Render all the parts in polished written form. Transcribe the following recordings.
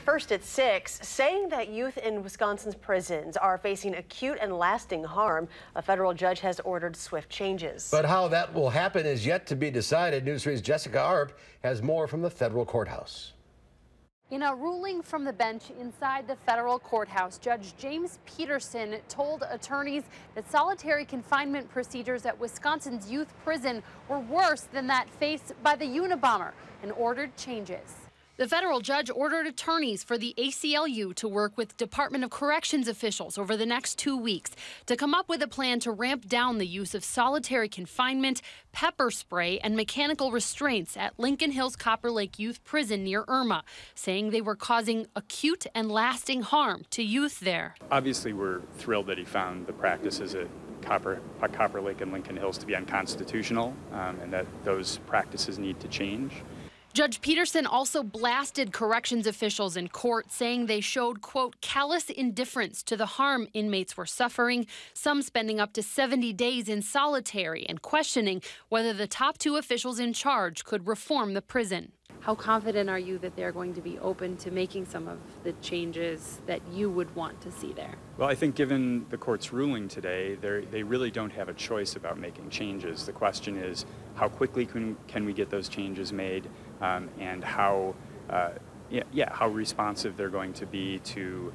First at 6, saying that youth in Wisconsin's prisons are facing acute and lasting harm. A federal judge has ordered swift changes. But how that will happen is yet to be decided. News 3's Jessica Arp has more from the federal courthouse. In a ruling from the bench inside the federal courthouse, Judge James Peterson told attorneys that solitary confinement procedures at Wisconsin's youth prison were worse than that faced by the Unabomber and ordered changes. The federal judge ordered attorneys for the ACLU to work with Department of Corrections officials over the next 2 weeks to come up with a plan to ramp down the use of solitary confinement, pepper spray, and mechanical restraints at Lincoln Hills Copper Lake Youth Prison near Irma, saying they were causing acute and lasting harm to youth there. Obviously, we're thrilled that he found the practices at Copper Lake and Lincoln Hills to be unconstitutional, and that those practices need to change. Judge Peterson also blasted corrections officials in court, saying they showed, quote, callous indifference to the harm inmates were suffering, some spending up to 70 days in solitary, and questioning whether the top 2 officials in charge could reform the prison. How confident are you that they're going to be open to making some of the changes that you would want to see there? Well, I think given the court's ruling today, they really don't have a choice about making changes. The question is, how quickly can we get those changes made, and how responsive they're going to be to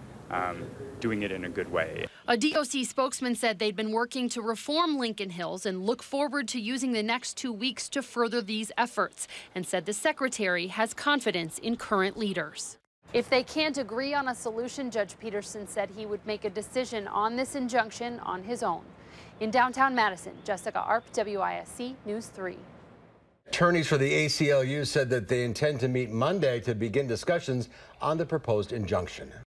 doing it in a good way. A DOC spokesman said they'd been working to reform Lincoln Hills and look forward to using the next 2 weeks to further these efforts, and said the secretary has confidence in current leaders. If they can't agree on a solution, Judge Peterson said he would make a decision on this injunction on his own. In downtown Madison, Jessica Arp, WISC News 3. Attorneys for the ACLU said that they intend to meet Monday to begin discussions on the proposed injunction.